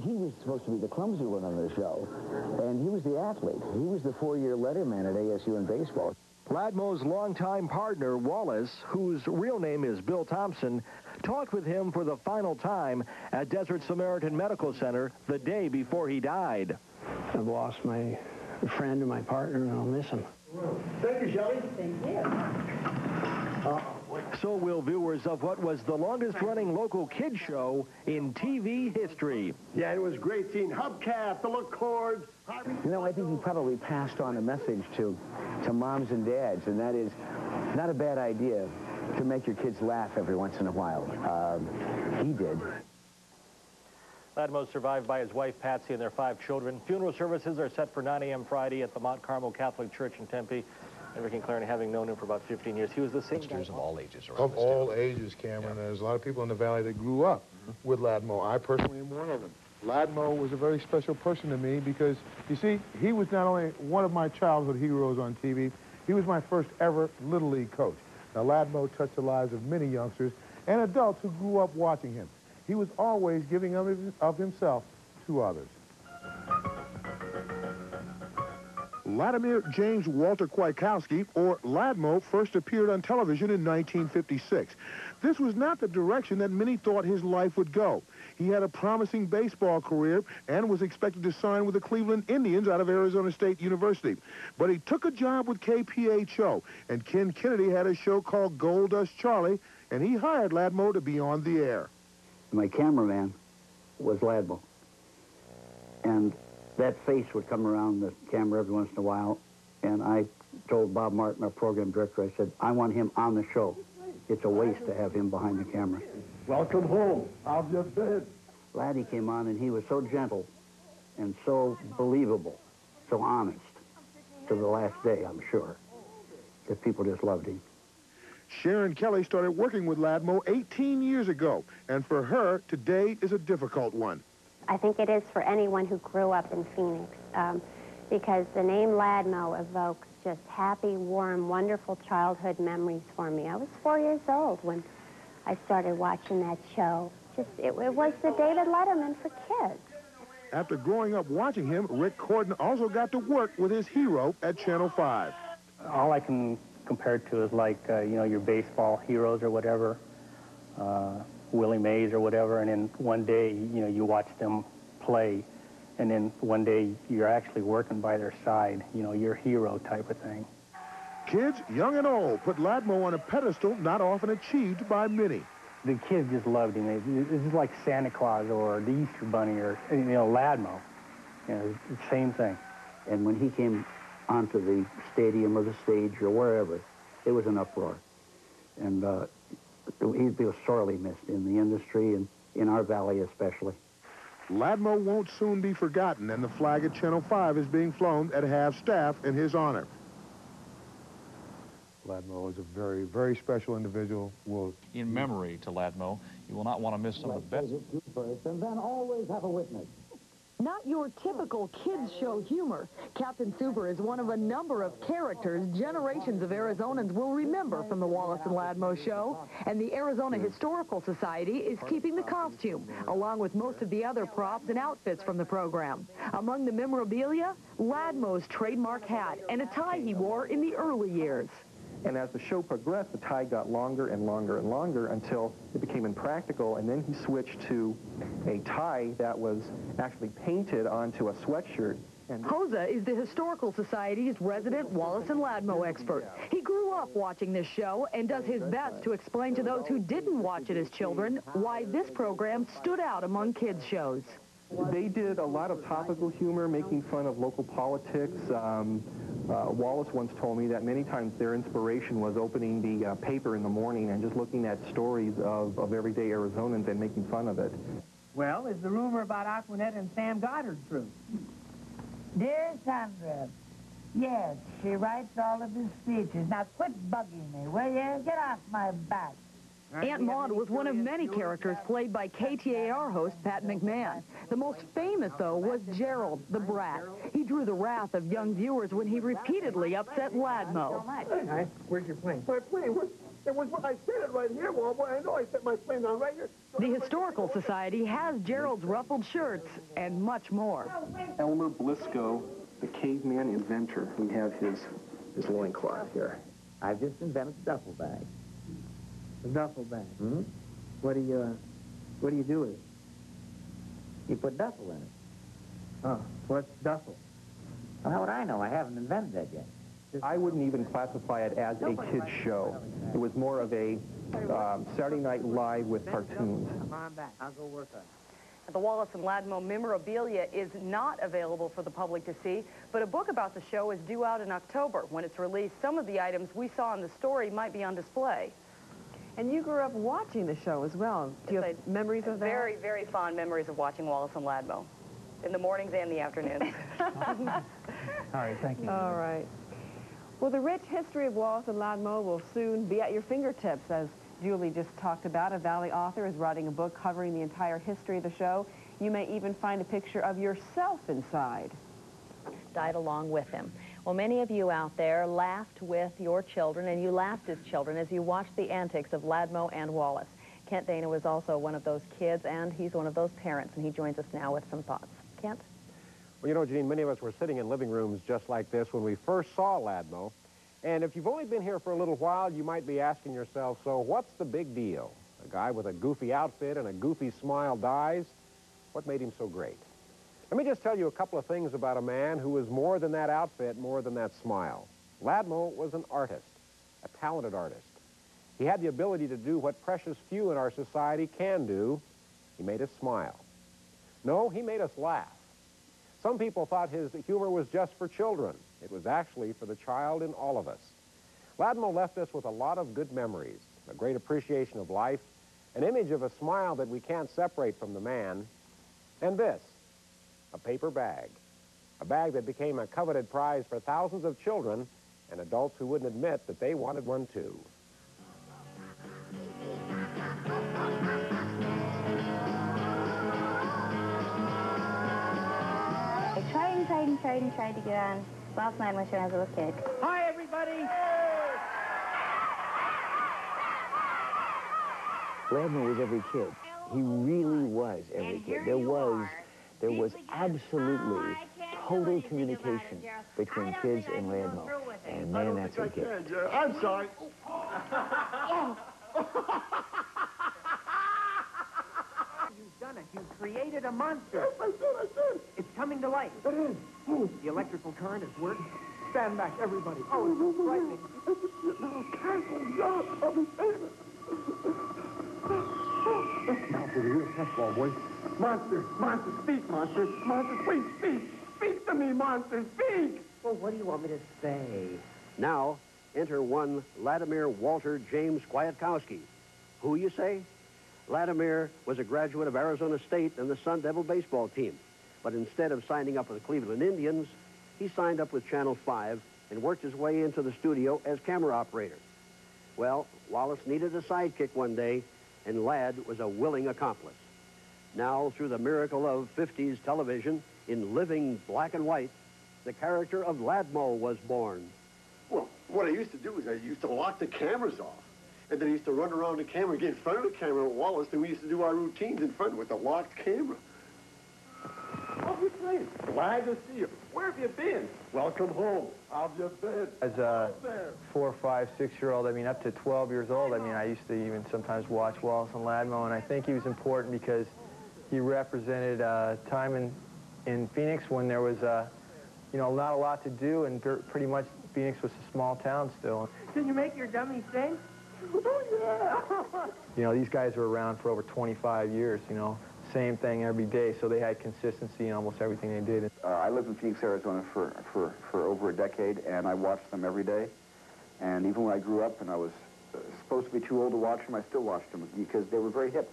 he was supposed to be the clumsy one on the show, and he was the athlete. He was the 4-year letterman at ASU in baseball. Ladmo's longtime partner, Wallace, whose real name is Bill Thompson, talked with him for the final time at Desert Samaritan Medical Center the day before he died. I've lost my friend and my partner, and I'll miss him. Thank you, Shelley. Thank you. So will viewers of what was the longest-running local kids show in TV history. Yeah, it was great seeing hubcaps, the look cords. You know, I think he probably passed on a message to moms and dads, and that is not a bad idea to make your kids laugh every once in a while. He did. Ladmo survived by his wife, Patsy, and their 5 children. Funeral services are set for 9 a.m. Friday at the Mount Carmel Catholic Church in Tempe. And Rick and Clarence, having known him for about 15 years, he was the same guy. Of all ages. Of all ages, Cameron. Yeah. There's a lot of people in the Valley that grew up with Ladmo. I personally am one of them. Ladmo was a very special person to me because, you see, he was not only one of my childhood heroes on TV, he was my first ever Little League coach. Now, Ladmo touched the lives of many youngsters and adults who grew up watching him. He was always giving of himself to others. Vladimir James Walter Kwiatkowski, or Ladmo, first appeared on television in 1956. This was not the direction that many thought his life would go. He had a promising baseball career and was expected to sign with the Cleveland Indians out of Arizona State University. But he took a job with KPHO, and Ken Kennedy had a show called Gold Dust Charlie, and he hired Ladmo to be on the air. My cameraman was Ladmo, and that face would come around the camera every once in a while, and I told Bob Martin, our program director, I said, I want him on the show. It's a waste to have him behind the camera. Welcome home. I've just said. Laddie came on, and he was so gentle and so believable, so honest, to the last day, I'm sure, that people just loved him. Sharon Kelly started working with Ladmo 18 years ago, and for her, today is a difficult one. I think it is for anyone who grew up in Phoenix, because the name Ladmo evokes just happy, warm, wonderful childhood memories for me. I was 4 years old when I started watching that show. It was the David Letterman for kids. After growing up watching him, Rick Corden also got to work with his hero at Channel 5. All I can compare it to is like, you know, your baseball heroes or whatever. Willie Mays or whatever, and then one day, you know, you watch them play, and then one day you're actually working by their side, you know, your hero type of thing. Kids, young and old, put Ladmo on a pedestal not often achieved by many. The kids just loved him. This is like Santa Claus or the Easter Bunny or, you know, Ladmo. You know, it's the same thing. And when he came onto the stadium or the stage or wherever, it was an uproar. And he'd be sorely missed in the industry and in our valley especially. Ladmo won't soon be forgotten, and the flag at Channel 5 is being flown at half-staff in his honor. Ladmo is a very, very special individual. In memory to Ladmo, you will not want to miss some of the best. And then always have a witness. Not your typical kids show humor. Captain Super is one of a number of characters generations of Arizonans will remember from the Wallace and Ladmo show. And the Arizona Historical Society is keeping the costume, along with most of the other props and outfits from the program. Among the memorabilia, Ladmo's trademark hat and a tie he wore in the early years. And as the show progressed, the tie got longer and longer and longer until it became impractical, and then he switched to a tie that was actually painted onto a sweatshirt. Hosa is the Historical Society's resident Wallace and Ladmo expert. He grew up watching this show and does his best to explain to those who didn't watch it as children why this program stood out among kids' shows. They did a lot of topical humor, making fun of local politics. Wallace once told me that many times their inspiration was opening the paper in the morning and just looking at stories of everyday Arizonans and making fun of it. Well, is the rumor about Aquanet and Sam Goddard true? Dear Sandra, yes, she writes all of his speeches. Now quit bugging me, will you? Get off my back. Aunt Maud was one of many characters played by KTAR host Pat McMahon. The most famous, though, was Gerald, the brat. He drew the wrath of young viewers when he repeatedly upset Ladmo. All right, where's your plane? My plane? It was, I said it right here, Walt. I know I set my plane down right here. The Historical Society has Gerald's ruffled shirts and much more. Elmer Bliscoe, the caveman inventor. We have his loincloth here. I've just invented a duffel bag. A duffel bag. Hmm? What do you do with it? You put duffel in it. Oh, what's duffel? Well, how would I know? I haven't invented that yet. I wouldn't even classify it as a kid's show. It was more of a Saturday Night Live with cartoons. Come on back. I'll go work on it. The Wallace and Ladmo memorabilia is not available for the public to see, but a book about the show is due out in October. When it's released, some of the items we saw in the story might be on display. And you grew up watching the show as well. Do you have memories of that? Very, very fond memories of watching Wallace and Ladmo in the mornings and the afternoons. All right, thank you. All right. Well, the rich history of Wallace and Ladmo will soon be at your fingertips. As Julie just talked about, a Valley author is writing a book covering the entire history of the show. You may even find a picture of yourself inside. Died along with him. Well, many of you out there laughed with your children, and you laughed as children as you watched the antics of Ladmo and Wallace. Kent Dana was also one of those kids, and he's one of those parents, and he joins us now with some thoughts. Kent? Well, you know, Janine, many of us were sitting in living rooms just like this when we first saw Ladmo. And if you've only been here for a little while, you might be asking yourself, so what's the big deal? A guy with a goofy outfit and a goofy smile dies? What made him so great? Let me just tell you a couple of things about a man who was more than that outfit, more than that smile. Ladmo was an artist, a talented artist. He had the ability to do what precious few in our society can do. He made us smile. No, he made us laugh. Some people thought his humor was just for children. It was actually for the child in all of us. Ladmo left us with a lot of good memories, a great appreciation of life, an image of a smile that we can't separate from the man, and this, a paper bag. A bag that became a coveted prize for thousands of children and adults who wouldn't admit that they wanted one too. I tried to get on Wallace and Ladmo show when I was a little kid. Hi, everybody! Ladmo was every kid. He really was every kid. There was absolutely total communication between kids and Ladmo. And man, that's a gift. I'm sorry. You've done it. You've created a monster. I did. It's coming to life. It is. The electrical current has worked. Stand back, everybody. Oh, it's so frightening. No, careful, John. I'll be famous. Now for the real test ball, boys. Monster, speak, monster. Monster, please speak. Speak to me, monster, speak. Well, what do you want me to say? Now, enter one Vladimir Walter James Kwiatkowski. Who, you say? Vladimir was a graduate of Arizona State and the Sun Devil baseball team. But instead of signing up with the Cleveland Indians, he signed up with Channel 5 and worked his way into the studio as camera operator. Well, Wallace needed a sidekick one day, and Lad was a willing accomplice. Now, through the miracle of 50s television, in living black and white, the character of Ladmo was born. Well, what I used to do is I used to lock the cameras off. And then I used to run around the camera, get in front of the camera with Wallace, and we used to do our routines in front with the locked camera. How you playing? Glad to see you. Where have you been? Welcome home. How's your bed? As a 4, 5, 6-year-old, I mean, up to 12 years old, I mean, I used to even sometimes watch Wallace and Ladmo, and I think he was important because he represented a time in Phoenix when there was, you know, not a lot to do, and pretty much Phoenix was a small town still. Can you make your dummy sing? Oh, yeah. You know, these guys were around for over 25 years, you know, same thing every day, so they had consistency in almost everything they did. I lived in Phoenix, Arizona for over a decade, and I watched them every day. And even when I grew up and I was supposed to be too old to watch them, I still watched them because they were very hip.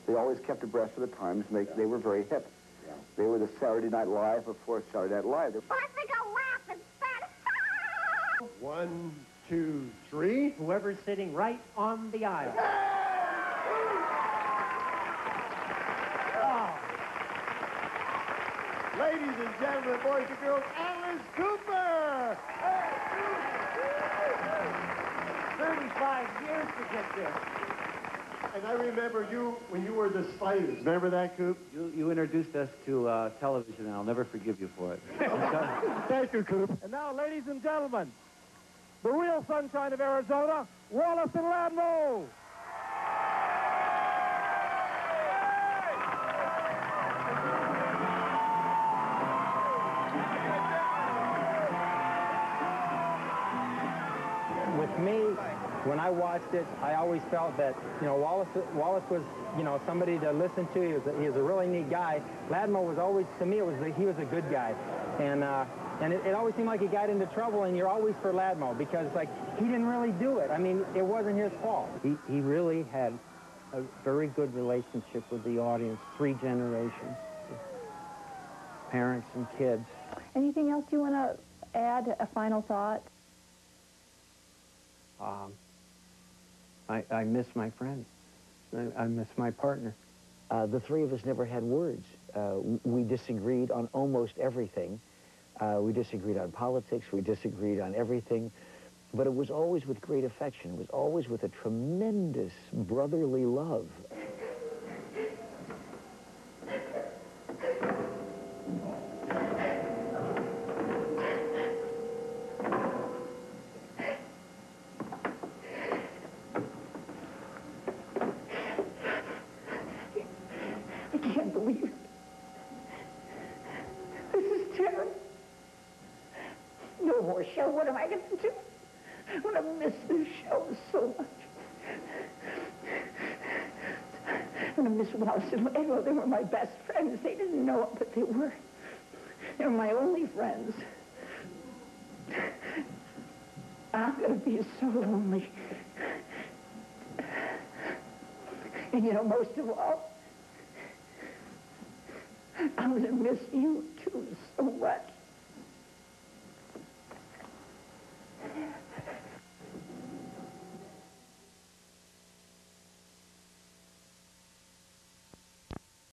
They always kept abreast of the times, and they were very hip. Yeah. They were the Saturday Night Live before Saturday Night Live. One, 2, 3. Whoever's sitting right on the aisle. Ladies and gentlemen, boys and girls, Alice Cooper! 30 5 years to get there. And I remember you when you were the Spiders. Remember that, Coop? You introduced us to television, and I'll never forgive you for it. Thank you, Coop. And now, ladies and gentlemen, the real sunshine of Arizona, Wallace and Ladmo. With me, when I watched it, I always felt that, you know, Wallace was, you know, somebody to listen to. He was a really neat guy. Ladmo was always, to me, he was a good guy. And it always seemed like he got into trouble, and you're always for Ladmo because, like, he didn't really do it. I mean, it wasn't his fault. He really had a very good relationship with the audience, 3 generations, parents and kids. Anything else you want to add, a final thought? I miss my friend. I miss my partner. The 3 of us never had words. We disagreed on almost everything. We disagreed on politics. We disagreed on everything. But it was always with great affection. It was always with a tremendous brotherly love. I can't believe it. This is terrible. No more show. What am I going to do? I'm going to miss this show so much. I'm going to miss Wallace and Ladmo. They were my best friends. They didn't know it, but they were. They were my only friends. I'm going to be so lonely. And you know, most of all, I'm going to miss you, too.